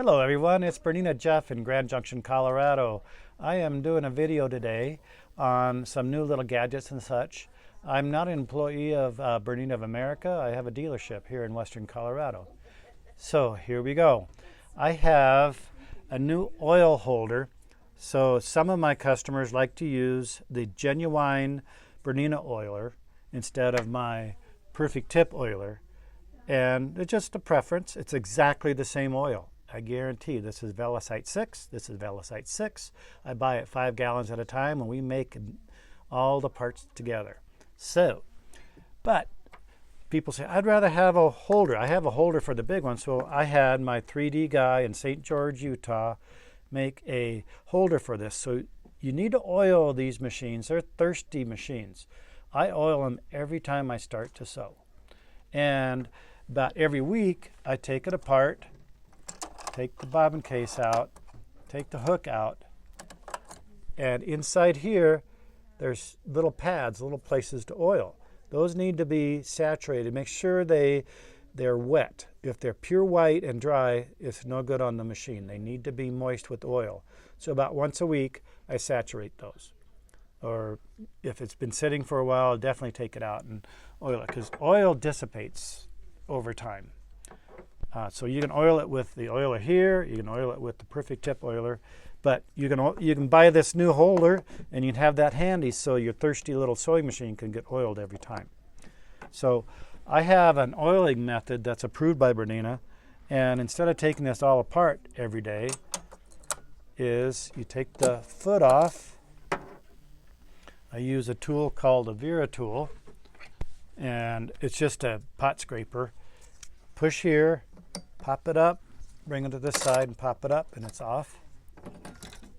Hello everyone, it's Bernina Jeff in Grand Junction, Colorado. I am doing a video today on some new little gadgets and such. I'm not an employee of Bernina of America. I have a dealership here in Western Colorado. So here we go. I have a new oil holder. So some of my customers like to use the genuine Bernina oiler instead of my perfect tip oiler. And it's just a preference. It's exactly the same oil. I guarantee this is Jpvlefty 6, this is Jpvlefty 6. I buy it 5 gallons at a time and we make all the parts together. So, but people say, I'd rather have a holder. I have a holder for the big one, so I had my 3D guy in St. George, Utah make a holder for this. So you need to oil these machines. They're thirsty machines. I oil them every time I start to sew. And about every week, I take it apart, take the bobbin case out, take the hook out, and inside here there's little pads, little places to oil. Those need to be saturated. Make sure they're wet. If they're pure white and dry, it's no good on the machine. They need to be moist with oil. So about once a week I saturate those. Or if it's been sitting for a while, I'll definitely take it out and oil it, because oil dissipates over time. So you can oil it with the oiler here, you can oil it with the perfect tip oiler, but you can buy this new holder and you can have that handy so your thirsty little sewing machine can get oiled every time. So I have an oiling method that's approved by Bernina, and instead of taking this all apart every day, is you take the foot off. I use a tool called a Vera tool, and it's just a pot scraper. Push here, pop it up, bring it to this side and pop it up, and it's off.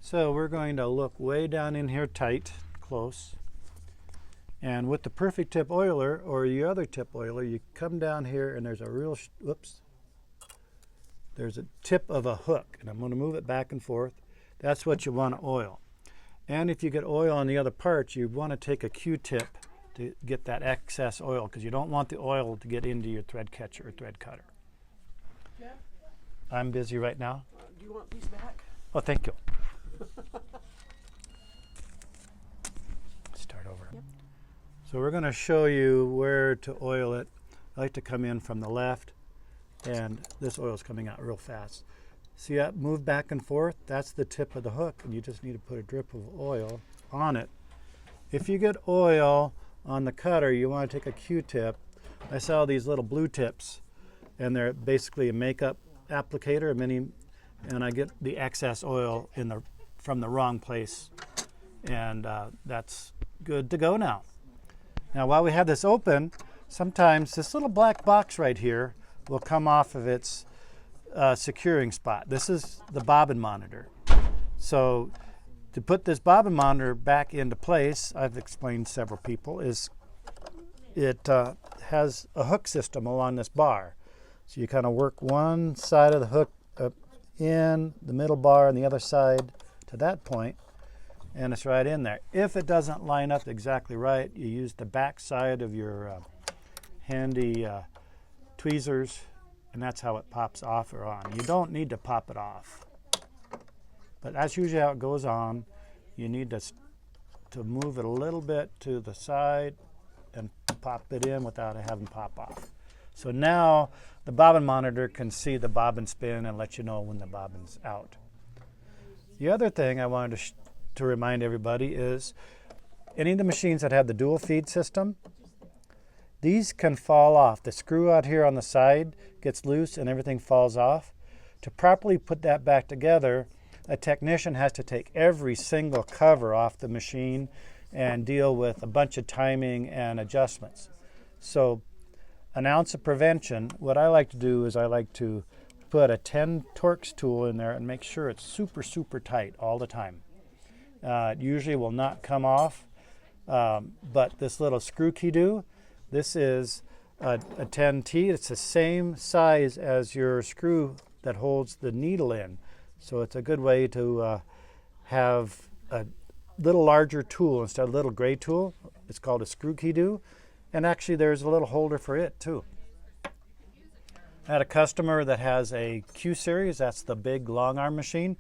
So we're going to look way down in here tight, close. And with the perfect tip oiler or your other tip oiler, you come down here and there's a real, there's a tip of a hook, and I'm going to move it back and forth. That's what you want to oil. And if you get oil on the other parts, you want to take a Q-tip to get that excess oil, because you don't want the oil to get into your thread catcher or thread cutter. Yeah. I'm busy right now. Do you want these back? Oh, thank you. Start over. Yep. So we're going to show you where to oil it. I like to come in from the left, and this oil is coming out real fast. See that move back and forth? That's the tip of the hook, and you just need to put a drip of oil on it. If you get oil on the cutter, you want to take a Q-tip. I sell these little blue tips, and they're basically a makeup applicator, and I get the excess oil from the wrong place, and that's good to go now. Now, while we have this open, sometimes this little black box right here will come off of its securing spot. This is the bobbin monitor. So to put this bobbin monitor back into place, I've explained to several people, is it has a hook system along this bar. So you kind of work one side of the hook up in the middle bar and the other side to that point, and it's right in there. If it doesn't line up exactly right, you use the back side of your handy tweezers, and that's how it pops off or on. You don't need to pop it off, but that's usually how it goes on. You need to move it a little bit to the side and pop it in without it having pop off. So now the bobbin monitor can see the bobbin spin and let you know when the bobbin's out. The other thing I wanted to remind everybody is any of the machines that have the dual feed system, these can fall off. The screw out here on the side gets loose and everything falls off. To properly put that back together, a technician has to take every single cover off the machine and deal with a bunch of timing and adjustments. So an ounce of prevention, what I like to do is I like to put a 10 Torx tool in there and make sure it's super, super tight all the time. It usually will not come off, but this little screw key-do, this is a 10T. It's the same size as your screw that holds the needle in. So it's a good way to have a little larger tool instead of a little gray tool. It's called a screw key-do. And actually there's a little holder for it too. I had a customer that has a Q series, that's the big long arm machine,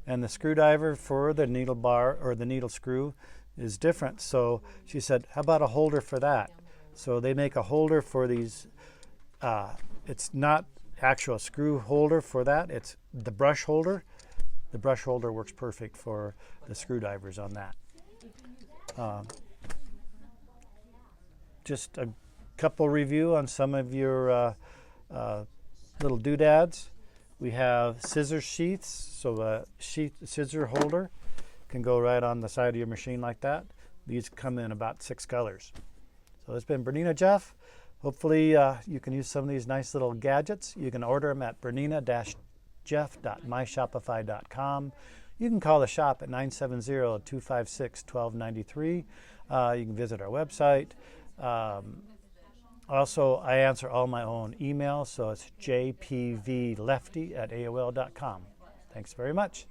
and the screwdriver for the needle bar or the needle screw is different. So she said, how about a holder for that? So they make a holder for these. It's not actual screw holder for that, it's the brush holder. The brush holder works perfect for the screwdrivers on that. Just a couple review on some of your little doodads. We have scissor sheaths, so a scissor holder can go right on the side of your machine like that. These come in about 6 colors. So it's been Bernina Jeff. Hopefully you can use some of these nice little gadgets. You can order them at bernina-jeff.myshopify.com. You can call the shop at 970-256-1293. You can visit our website. Also, I answer all my own emails, so it's jpvlefty@aol.com. Thanks very much.